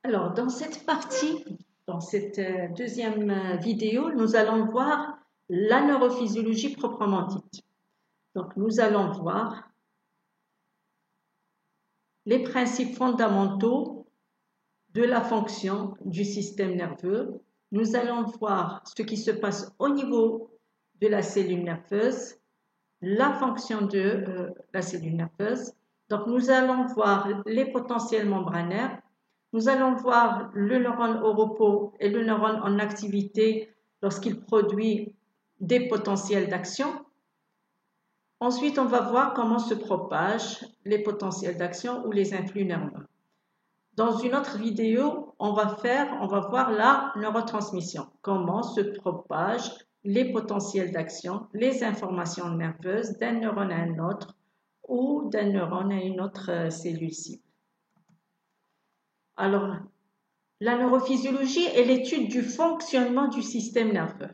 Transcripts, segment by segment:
Alors, dans cette partie, dans cette deuxième vidéo, nous allons voir la neurophysiologie proprement dite. Donc, nous allons voir les principes fondamentaux de la fonction du système nerveux. Nous allons voir ce qui se passe au niveau de la cellule nerveuse, la fonction de la cellule nerveuse. Donc, nous allons voir les potentiels membranaires. Nous allons voir le neurone au repos et le neurone en activité lorsqu'il produit des potentiels d'action. Ensuite, on va voir comment se propagent les potentiels d'action ou les influx nerveux. Dans une autre vidéo, on va voir la neurotransmission, comment se propagent les potentiels d'action, les informations nerveuses d'un neurone à un autre ou d'un neurone à une autre cellule cible. Alors, la neurophysiologie est l'étude du fonctionnement du système nerveux.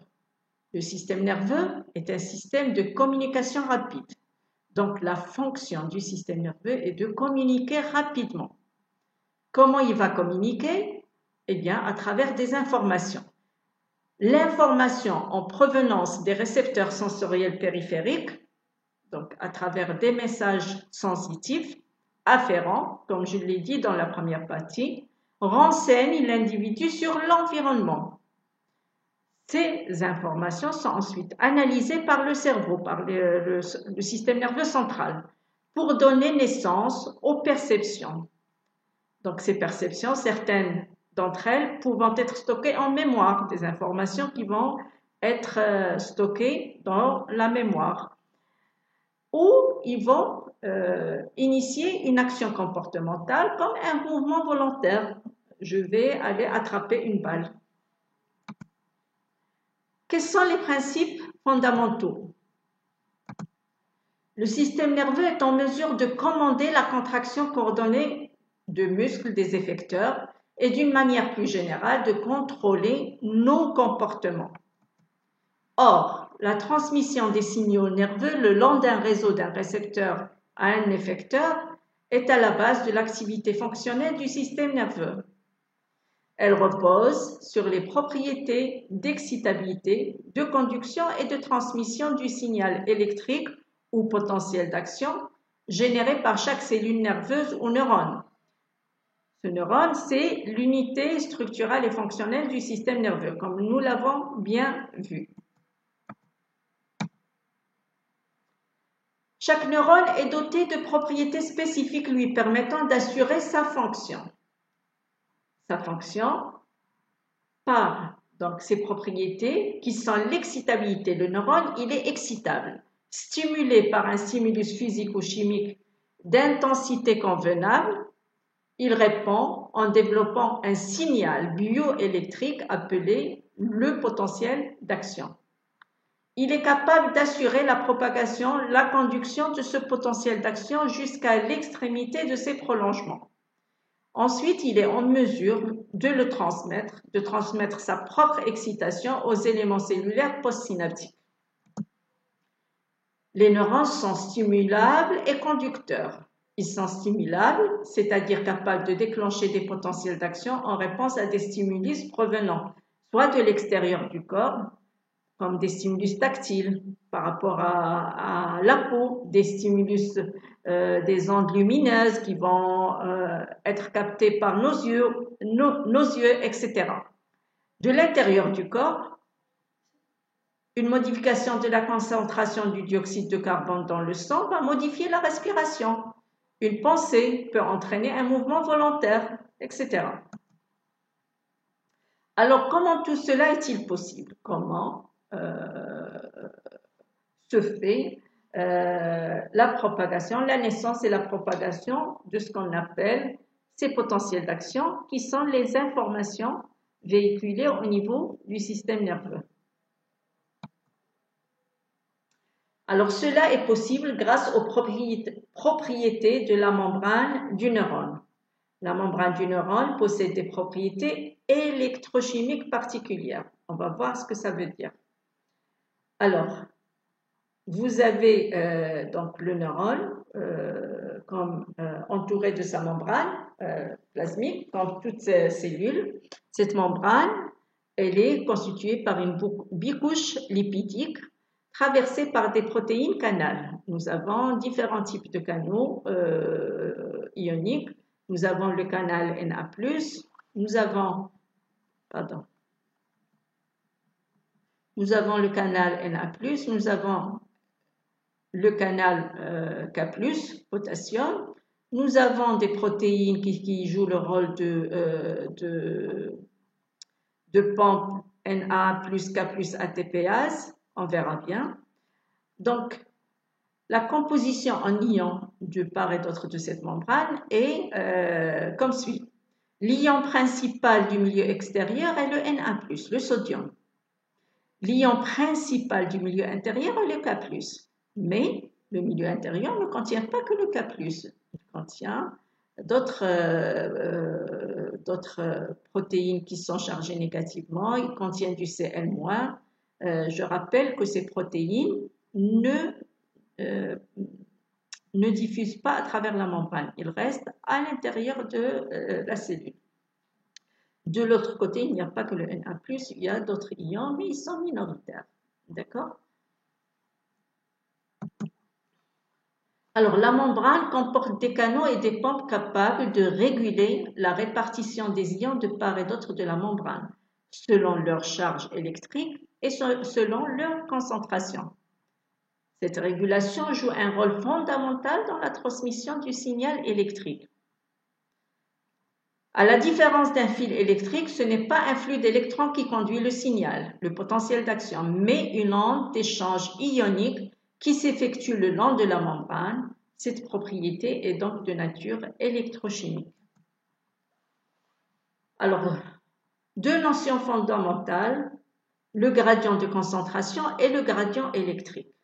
Le système nerveux est un système de communication rapide. Donc, la fonction du système nerveux est de communiquer rapidement. Comment il va communiquer? Eh bien, à travers des informations. L'information en provenance des récepteurs sensoriels périphériques, donc à travers des messages sensitifs, afférents, comme je l'ai dit dans la première partie, renseigne l'individu sur l'environnement. Ces informations sont ensuite analysées par le cerveau, par le système nerveux central, pour donner naissance aux perceptions. Donc ces perceptions, certaines d'entre elles pouvant être stockées en mémoire, des informations qui vont être stockées dans la mémoire, ou ils vont initier une action comportementale comme un mouvement volontaire. Je vais aller attraper une balle. Quels sont les principes fondamentaux? Le système nerveux est en mesure de commander la contraction coordonnée de muscles des effecteurs et d'une manière plus générale de contrôler nos comportements. Or, la transmission des signaux nerveux le long d'un réseau d'un récepteur à un effecteur est à la base de l'activité fonctionnelle du système nerveux. Elle repose sur les propriétés d'excitabilité, de conduction et de transmission du signal électrique ou potentiel d'action généré par chaque cellule nerveuse ou neurone. Ce neurone, c'est l'unité structurale et fonctionnelle du système nerveux, comme nous l'avons bien vu. Chaque neurone est doté de propriétés spécifiques lui permettant d'assurer sa fonction. Sa fonction par donc ses propriétés qui sont l'excitabilité. Le neurone, il est excitable. Stimulé par un stimulus physique ou chimique d'intensité convenable, il répond en développant un signal bioélectrique appelé le potentiel d'action. Il est capable d'assurer la propagation, la conduction de ce potentiel d'action jusqu'à l'extrémité de ses prolongements. Ensuite, il est en mesure de le transmettre sa propre excitation aux éléments cellulaires postsynaptiques. Les neurones sont stimulables et conducteurs. Ils sont stimulables, c'est-à-dire capables de déclencher des potentiels d'action en réponse à des stimulus provenant soit de l'extérieur du corps, comme des stimulus tactiles par rapport à la peau, des stimulus, des ondes lumineuses qui vont être captées par nos yeux, etc. De l'intérieur du corps, une modification de la concentration du dioxyde de carbone dans le sang va modifier la respiration. Une pensée peut entraîner un mouvement volontaire, etc. Alors, comment tout cela est-il possible? Comment se fait la propagation, la naissance et la propagation de ce qu'on appelle ces potentiels d'action qui sont les informations véhiculées au niveau du système nerveux. Alors cela est possible grâce aux propriétés de la membrane du neurone. La membrane du neurone possède des propriétés électrochimiques particulières. On va voir ce que ça veut dire. Alors, vous avez donc le neurone comme entouré de sa membrane plasmique, comme toutes ces cellules. Cette membrane, elle est constituée par une bicouche lipidique traversée par des protéines canales. Nous avons différents types de canaux ioniques. Nous avons le canal Na+, nous avons nous avons le canal Na+, nous avons le canal K+, potassium. Nous avons des protéines qui jouent le rôle de pompe Na+, K+, ATPase. On verra bien. Donc, la composition en ions de part et d'autre de cette membrane est comme suit. L'ion principal du milieu extérieur est le Na+, le sodium. L'ion principal du milieu intérieur est le K+. Mais le milieu intérieur ne contient pas que le K+. Il contient d'autres protéines qui sont chargées négativement. Il contient du Cl-. Je rappelle que ces protéines ne diffusent pas à travers la membrane. Ils restent à l'intérieur de la cellule. De l'autre côté, il n'y a pas que le Na+, il y a d'autres ions, mais ils sont minoritaires. D'accord? Alors, la membrane comporte des canaux et des pompes capables de réguler la répartition des ions de part et d'autre de la membrane, selon leur charge électrique et selon leur concentration. Cette régulation joue un rôle fondamental dans la transmission du signal électrique. À la différence d'un fil électrique, ce n'est pas un flux d'électrons qui conduit le signal, le potentiel d'action, mais une onde d'échange ionique qui s'effectue le long de la membrane. Cette propriété est donc de nature électrochimique. Alors, deux notions fondamentales, le gradient de concentration et le gradient électrique.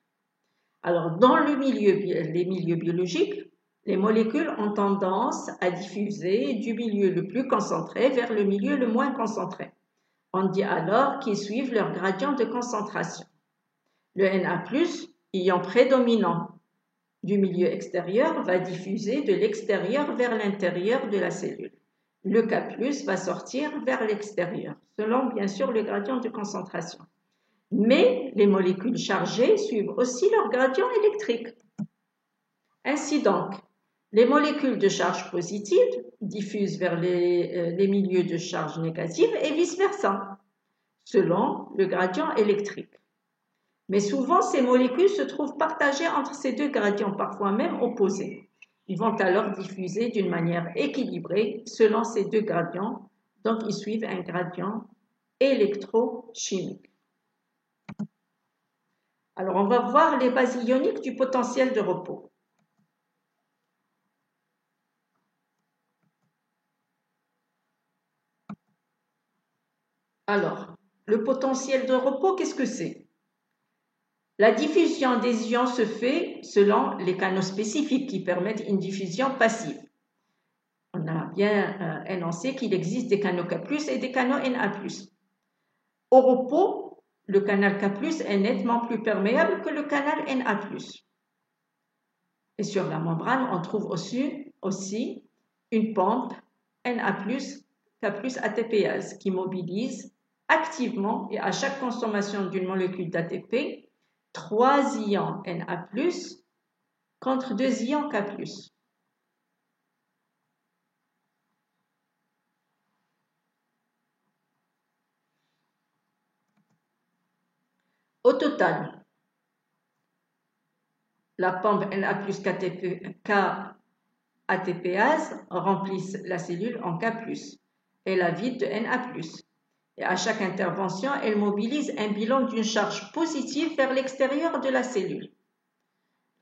Alors, dans les milieux biologiques, les molécules ont tendance à diffuser du milieu le plus concentré vers le milieu le moins concentré. On dit alors qu'ils suivent leur gradient de concentration. Le Na+, ion prédominant du milieu extérieur, va diffuser de l'extérieur vers l'intérieur de la cellule. Le K+, va sortir vers l'extérieur, selon bien sûr le gradient de concentration. Mais les molécules chargées suivent aussi leur gradient électrique. Ainsi donc, les molécules de charge positive diffusent vers les milieux de charge négative et vice-versa, selon le gradient électrique. Mais souvent, ces molécules se trouvent partagées entre ces deux gradients, parfois même opposés. Ils vont alors diffuser d'une manière équilibrée selon ces deux gradients, donc ils suivent un gradient électrochimique. Alors, on va voir les bases ioniques du potentiel de repos. Alors, le potentiel de repos, qu'est-ce que c'est? La diffusion des ions se fait selon les canaux spécifiques qui permettent une diffusion passive. On a bien énoncé qu'il existe des canaux K+, et des canaux Na+. Au repos, le canal K+, est nettement plus perméable que le canal Na+. Et sur la membrane, on trouve aussi une pompe Na+, K+, ATPase qui mobilise activement et à chaque consommation d'une molécule d'ATP, 3 ions Na+, contre 2 ions K+. Au total, la pompe Na+, ATPase remplissent la cellule en K+, et la vide de Na+. Et à chaque intervention, elle mobilise un bilan d'une charge positive vers l'extérieur de la cellule.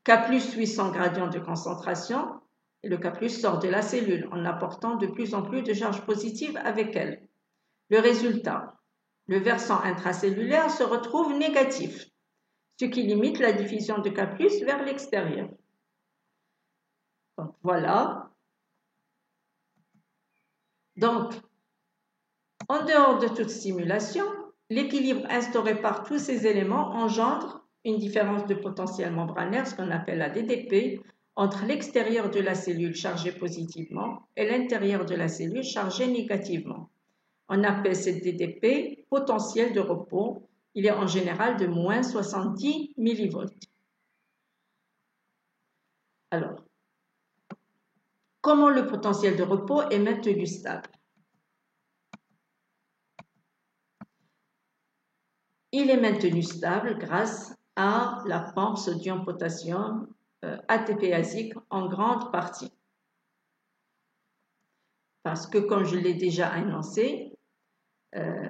K+ suit son gradient de concentration et le K+ sort de la cellule en apportant de plus en plus de charges positives avec elle. Le résultat, le versant intracellulaire se retrouve négatif, ce qui limite la diffusion de K+ vers l'extérieur. Donc voilà. Donc, en dehors de toute stimulation, l'équilibre instauré par tous ces éléments engendre une différence de potentiel membranaire, ce qu'on appelle la DDP, entre l'extérieur de la cellule chargée positivement et l'intérieur de la cellule chargée négativement. On appelle cette DDP potentiel de repos. Il est en général de moins 70 millivolts. Alors, comment le potentiel de repos est maintenu stable? Il est maintenu stable grâce à la pompe sodium-potassium ATPasique en grande partie. Parce que, comme je l'ai déjà annoncé,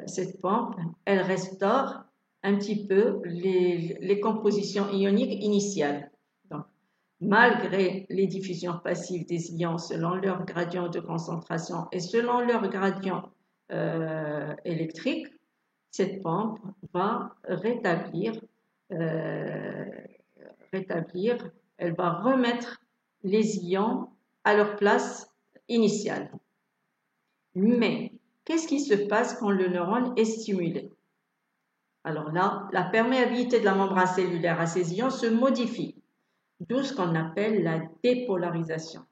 cette pompe, elle restaure un petit peu les compositions ioniques initiales. Donc, malgré les diffusions passives des ions selon leur gradient de concentration et selon leur gradient électrique, cette pompe va rétablir, elle va remettre les ions à leur place initiale. Mais, qu'est-ce qui se passe quand le neurone est stimulé? Alors là, la perméabilité de la membrane cellulaire à ces ions se modifie, d'où ce qu'on appelle la dépolarisation.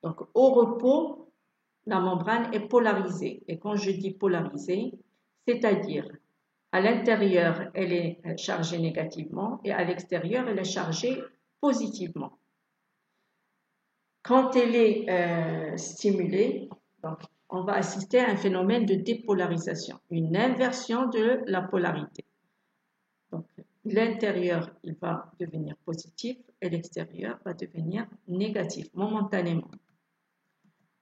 Donc, au repos, la membrane est polarisée. Et quand je dis polarisée, c'est-à-dire à l'intérieur, elle est chargée négativement et à l'extérieur, elle est chargée positivement. Quand elle est stimulée, donc, on va assister à un phénomène de dépolarisation, une inversion de la polarité. Donc, l'intérieur, il va devenir positif et l'extérieur va devenir négatif momentanément.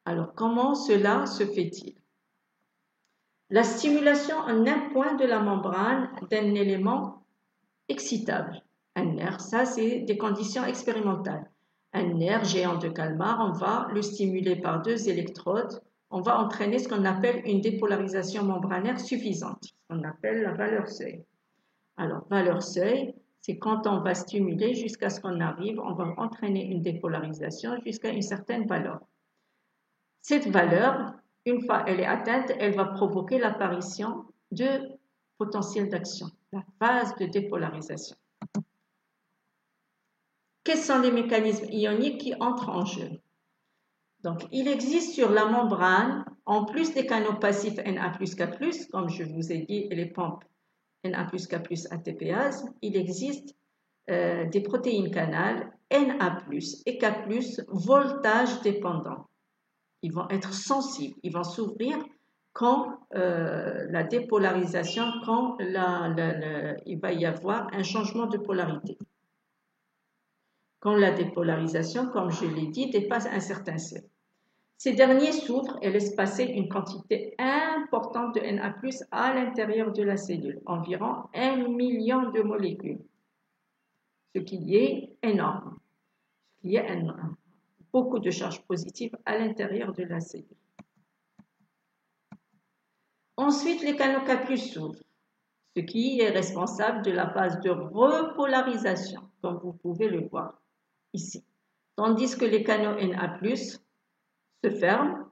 Alors, comment cela se fait-il? La stimulation en un point de la membrane d'un élément excitable, un nerf, ça c'est des conditions expérimentales. Un nerf géant de calmar, on va le stimuler par 2 électrodes, on va entraîner ce qu'on appelle une dépolarisation membranaire suffisante, ce qu'on appelle la valeur seuil. Alors, valeur seuil, c'est quand on va stimuler jusqu'à ce qu'on arrive, on va entraîner une dépolarisation jusqu'à une certaine valeur. Cette valeur, une fois elle est atteinte, elle va provoquer l'apparition de potentiel d'action, la phase de dépolarisation. Quels sont les mécanismes ioniques qui entrent en jeu? Donc, il existe sur la membrane, en plus des canaux passifs Na+, K+, comme je vous ai dit, et les pompes Na+, K+, ATPase, il existe des protéines canales Na+, et K+, voltage dépendant. Ils vont être sensibles, ils vont s'ouvrir quand la dépolarisation, quand il va y avoir un changement de polarité. Quand la dépolarisation, comme je l'ai dit, dépasse un certain seuil. Ces derniers s'ouvrent et laissent passer une quantité importante de Na+, à l'intérieur de la cellule, environ 1 million de molécules, ce qui est énorme, ce qui est beaucoup de charges positives à l'intérieur de la cellule. Ensuite, les canaux K+ s'ouvrent, ce qui est responsable de la phase de repolarisation, comme vous pouvez le voir ici. Tandis que les canaux Na+, se ferment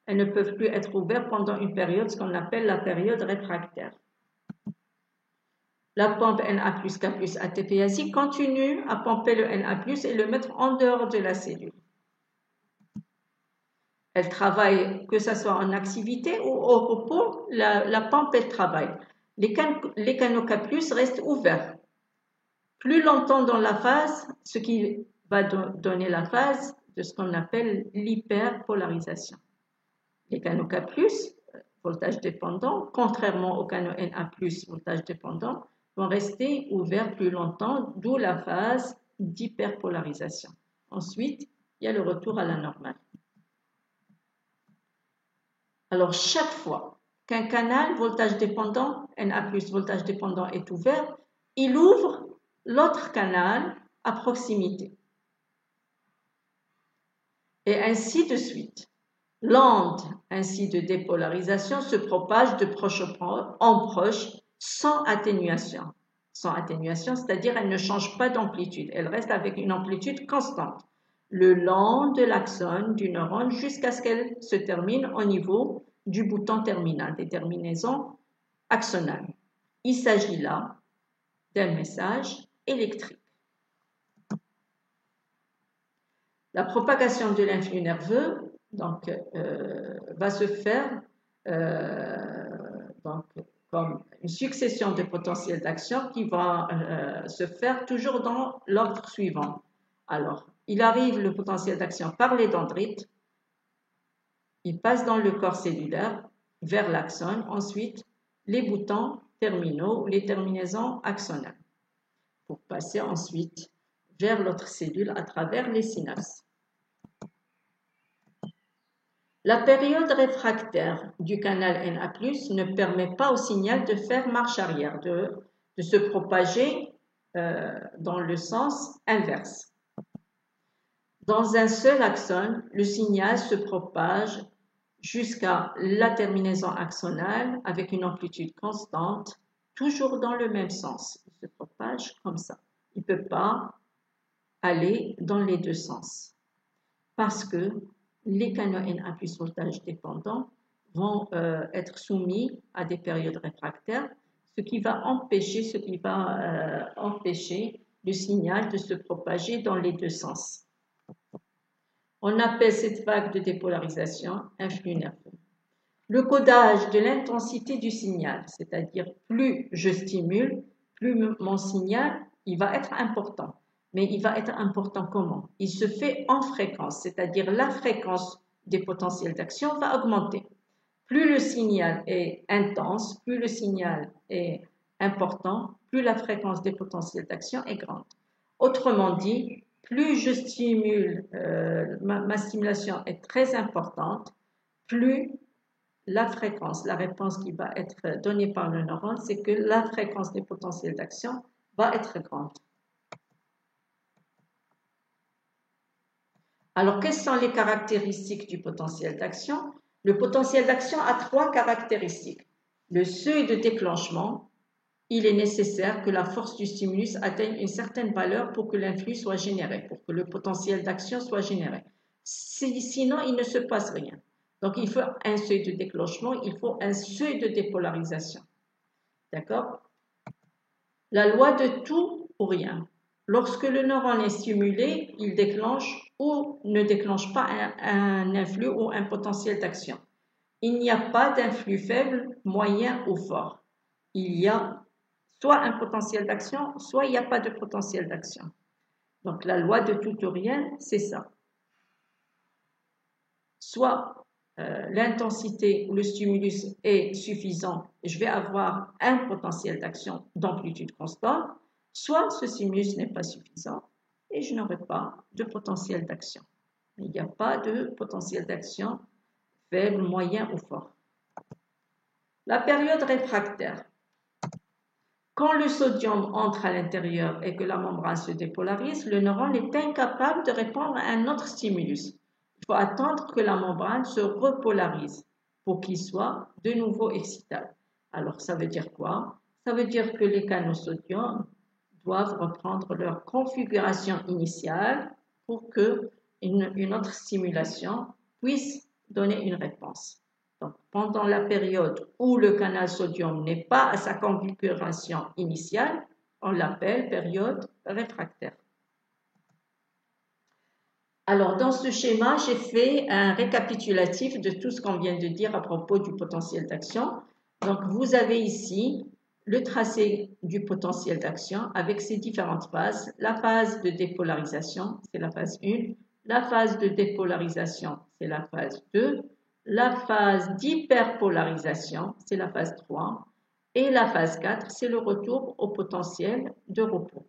et ne peuvent plus être ouverts pendant une période, ce qu'on appelle la période réfractaire. La pompe Na+, K+, ATPase continue à pomper le Na+, et le mettre en dehors de la cellule. Elle travaille, que ce soit en activité ou au repos, la pompe, elle travaille. Les canaux K+ restent ouverts plus longtemps dans la phase, ce qui va donner la phase de ce qu'on appelle l'hyperpolarisation. Les canaux K+, voltage dépendant, contrairement aux canaux Na+, voltage dépendant, vont rester ouverts plus longtemps, d'où la phase d'hyperpolarisation. Ensuite, il y a le retour à la normale. Alors, chaque fois qu'un canal voltage dépendant, Na+, voltage dépendant est ouvert, il ouvre l'autre canal à proximité. Et ainsi de suite. L'onde ainsi de dépolarisation se propage de proche en proche sans atténuation. Sans atténuation, c'est-à-dire elle ne change pas d'amplitude, elle reste avec une amplitude constante le long de l'axone du neurone jusqu'à ce qu'elle se termine au niveau du bouton terminal, des terminaisons axonales. Il s'agit là d'un message électrique. La propagation de l'influx nerveux donc, va se faire donc, comme une succession de potentiels d'action qui va se faire toujours dans l'ordre suivant. Alors, il arrive le potentiel d'action par les dendrites, il passe dans le corps cellulaire vers l'axone, ensuite les boutons terminaux, les terminaisons axonales, pour passer ensuite vers l'autre cellule à travers les synapses. La période réfractaire du canal Na+, ne permet pas au signal de faire marche arrière, de se propager dans le sens inverse. Dans un seul axone, le signal se propage jusqu'à la terminaison axonale avec une amplitude constante, toujours dans le même sens. Il se propage comme ça. Il ne peut pas aller dans les deux sens parce que les canaux Na+ voltage dépendants vont être soumis à des périodes réfractaires, ce qui va empêcher le signal de se propager dans les deux sens. On appelle cette vague de dépolarisation un flux nerveux. Le codage de l'intensité du signal, c'est-à-dire plus je stimule, plus mon signal il va être important. Mais il va être important comment? Il se fait en fréquence, c'est-à-dire la fréquence des potentiels d'action va augmenter. Plus le signal est intense, plus le signal est important, plus la fréquence des potentiels d'action est grande. Autrement dit, plus je stimule, ma stimulation est très importante, plus la fréquence, la réponse qui va être donnée par le neurone, c'est que la fréquence des potentiels d'action va être grande. Alors, quelles sont les caractéristiques du potentiel d'action? Le potentiel d'action a trois caractéristiques. Le seuil de déclenchement, il est nécessaire que la force du stimulus atteigne une certaine valeur pour que l'influx soit généré, pour que le potentiel d'action soit généré. Sinon, il ne se passe rien. Donc, il faut un seuil de déclenchement, il faut un seuil de dépolarisation. D'accord? La loi de tout ou rien. Lorsque le neurone est stimulé, il déclenche ou ne déclenche pas un influx ou un potentiel d'action. Il n'y a pas d'influx faible, moyen ou fort. Il y a soit un potentiel d'action, soit il n'y a pas de potentiel d'action. Donc la loi de tout ou rien, c'est ça. Soit l'intensité ou le stimulus est suffisant et je vais avoir un potentiel d'action d'amplitude constante, soit ce stimulus n'est pas suffisant et je n'aurai pas de potentiel d'action. Il n'y a pas de potentiel d'action faible, moyen ou fort. La période réfractaire. Quand le sodium entre à l'intérieur et que la membrane se dépolarise, le neurone est incapable de répondre à un autre stimulus. Il faut attendre que la membrane se repolarise pour qu'il soit de nouveau excitable. Alors, ça veut dire quoi? Ça veut dire que les canaux sodium doivent reprendre leur configuration initiale pour qu'une autre stimulation puisse donner une réponse. Donc, pendant la période où le canal sodium n'est pas à sa configuration initiale, on l'appelle période réfractaire. Alors, dans ce schéma, j'ai fait un récapitulatif de tout ce qu'on vient de dire à propos du potentiel d'action. Donc, vous avez ici le tracé du potentiel d'action avec ses différentes phases. La phase de dépolarisation, c'est la phase 1. La phase de dépolarisation, c'est la phase 2. La phase d'hyperpolarisation, c'est la phase 3. Et la phase 4, c'est le retour au potentiel de repos,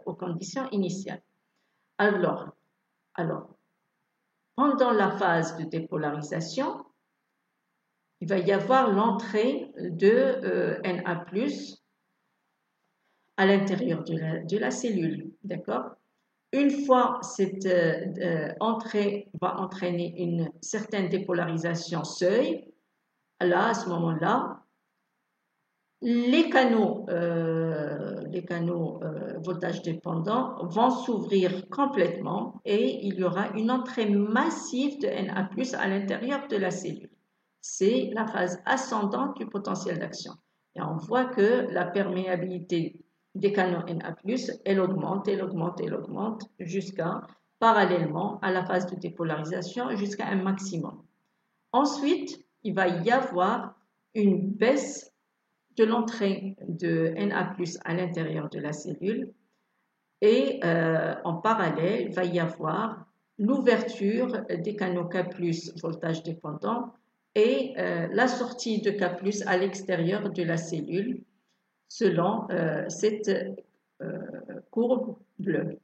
aux conditions initiales. Alors, pendant la phase de dépolarisation, il va y avoir l'entrée de Na+, à l'intérieur de la cellule, d'accord? Une fois cette entrée va entraîner une certaine dépolarisation seuil, là, à ce moment-là, les canaux voltage dépendants vont s'ouvrir complètement et il y aura une entrée massive de Na+ à l'intérieur de la cellule. C'est la phase ascendante du potentiel d'action. Et on voit que la perméabilité des canaux Na+, elle augmente, elle augmente, elle augmente jusqu'à, parallèlement à la phase de dépolarisation, jusqu'à un maximum. Ensuite, il va y avoir une baisse de l'entrée de Na+ à l'intérieur de la cellule et en parallèle, il va y avoir l'ouverture des canaux K+, voltage dépendant, et la sortie de K+ à l'extérieur de la cellule selon cette courbe bleue.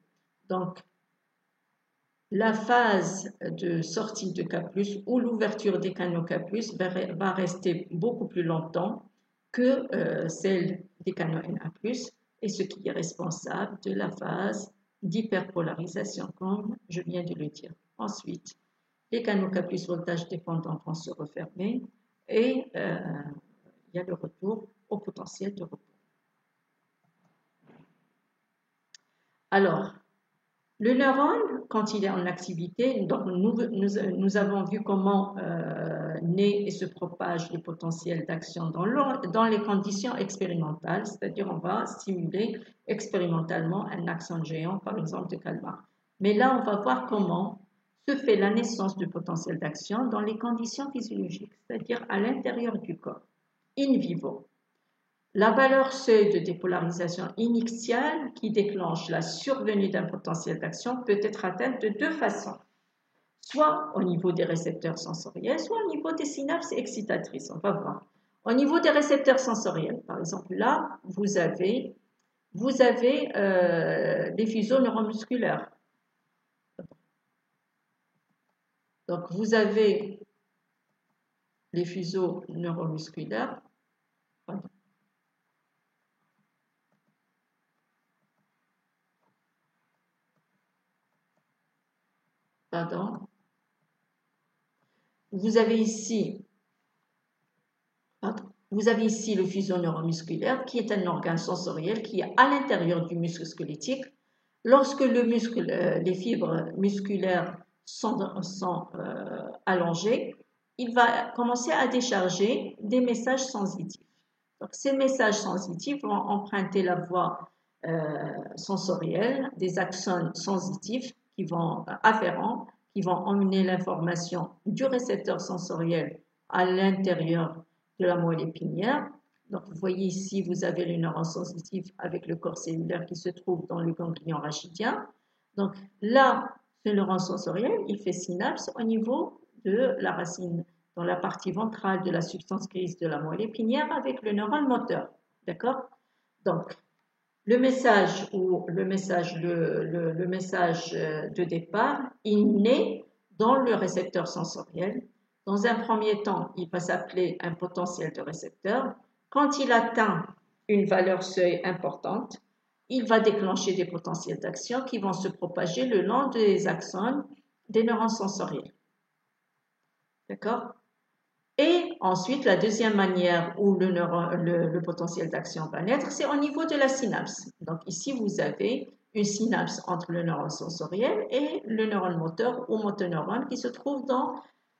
Donc, la phase de sortie de K+, ou l'ouverture des canaux K+, va rester beaucoup plus longtemps que celle des canaux Na+, et ce qui est responsable de la phase d'hyperpolarisation, comme je viens de le dire. Ensuite, les canaux K+, voltage dépendant vont se refermer et il y a le retour au potentiel de repos. Alors, le neurone, quand il est en activité, donc nous avons vu comment naît et se propagent les potentiels d'action dans les conditions expérimentales, c'est-à-dire on va stimuler expérimentalement un axone géant, par exemple de calmar. Mais là, on va voir comment se fait la naissance du potentiel d'action dans les conditions physiologiques, c'est-à-dire à l'intérieur du corps, in vivo. La valeur seuil de dépolarisation initiale qui déclenche la survenue d'un potentiel d'action peut être atteinte de deux façons, soit au niveau des récepteurs sensoriels, soit au niveau des synapses excitatrices. On va voir. Au niveau des récepteurs sensoriels, par exemple, là, vous avez des fuseaux neuromusculaires. Donc, vous avez les fuseaux neuromusculaires. Pardon. Pardon. Vous avez ici le fuseau neuromusculaire qui est un organe sensoriel qui est à l'intérieur du muscle squelettique. Lorsque les fibres musculaires sont allongées, il va commencer à décharger des messages sensitifs. Donc, ces messages sensitifs vont emprunter la voie sensorielle des axones sensitifs afférents qui vont emmener l'information du récepteur sensoriel à l'intérieur de la moelle épinière. Donc, vous voyez ici, vous avez le neurone sensitif avec le corps cellulaire qui se trouve dans le ganglion rachidien. Donc, là, ce neurone sensoriel, il fait synapse au niveau de la racine, dans la partie ventrale de la substance grise de la moelle épinière avec le neurone moteur. D'accord? Donc, le message de départ, il naît dans le récepteur sensoriel. Dans un premier temps, il va s'appeler un potentiel de récepteur. Quand il atteint une valeur seuil importante, il va déclencher des potentiels d'action qui vont se propager le long des axones des neurones sensoriels. D'accord? Et ensuite, la deuxième manière où le potentiel d'action va naître, c'est au niveau de la synapse. Donc ici, vous avez une synapse entre le neurone sensoriel et le neurone moteur ou motoneurone qui se trouve dans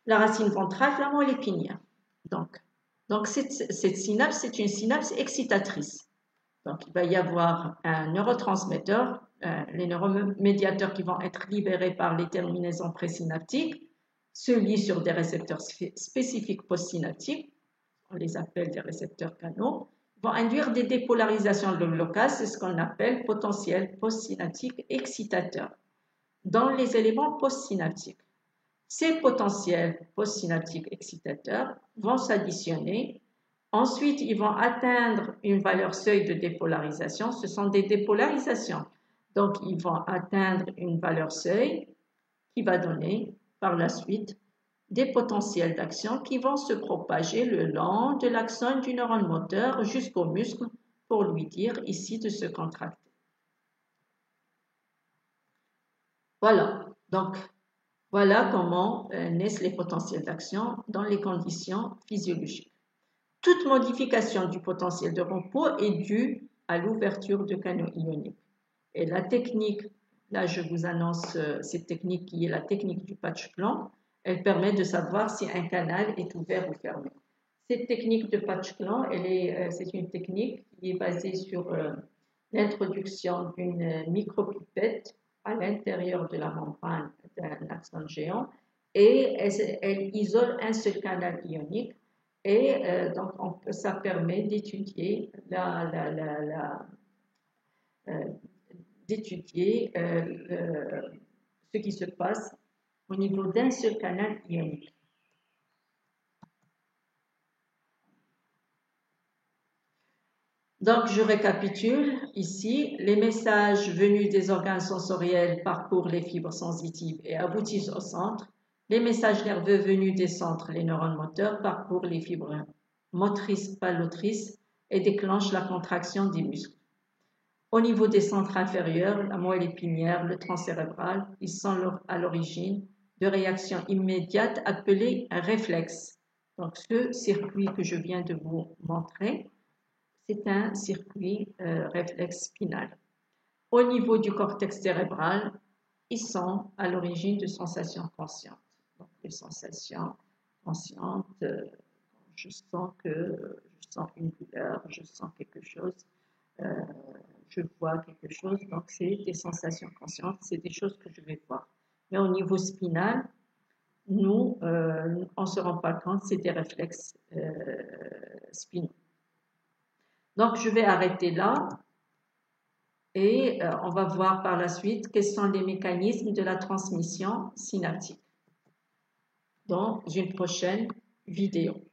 la racine ventrale de la moelle épinière. Donc cette synapse, c'est une synapse excitatrice. Donc il va y avoir un neurotransmetteur, les neuromédiateurs qui vont être libérés par les terminaisons présynaptiques, se lient sur des récepteurs spécifiques postsynaptiques, on les appelle des récepteurs canaux, vont induire des dépolarisations locales, c'est ce qu'on appelle potentiel postsynaptique excitateur, dans les éléments postsynaptiques. Ces potentiels postsynaptiques excitateurs vont s'additionner. Ensuite, ils vont atteindre une valeur seuil de dépolarisation. Ce sont des dépolarisations. Donc, ils vont atteindre une valeur seuil qui va donner par la suite des potentiels d'action qui vont se propager le long de l'axone du neurone moteur jusqu'au muscle pour lui dire ici de se contracter. Voilà, donc voilà comment naissent les potentiels d'action dans les conditions physiologiques. Toute modification du potentiel de repos est due à l'ouverture de canaux ioniques. Et la technique, là je vous annonce cette technique qui est la technique du patch clan, elle permet de savoir si un canal est ouvert ou fermé. Cette technique de patch clan, c'est une technique qui est basée sur l'introduction d'une micropipette à l'intérieur de la membrane d'un axone géant et elle isole un seul canal ionique et donc ça permet d'étudier d'étudier ce qui se passe au niveau d'un seul canal ionique. Donc, je récapitule ici. Les messages venus des organes sensoriels parcourent les fibres sensitives et aboutissent au centre. Les messages nerveux venus des centres, les neurones moteurs, parcourent les fibres motrices, pallotrices et déclenchent la contraction des muscles. Au niveau des centres inférieurs, la moelle épinière, le tronc cérébral, ils sont à l'origine de réactions immédiates appelées réflexes. Donc, ce circuit que je viens de vous montrer, c'est un circuit réflexe spinal. Au niveau du cortex cérébral, ils sont à l'origine de sensations conscientes. Donc, les sensations conscientes, je sens une douleur, je sens quelque chose, je vois quelque chose. Donc, c'est des sensations conscientes, c'est des choses que je vais voir. Mais au niveau spinal, nous, on ne se rend pas compte, c'est des réflexes spinaux. Donc, je vais arrêter là et on va voir par la suite quels sont les mécanismes de la transmission synaptique dans une prochaine vidéo.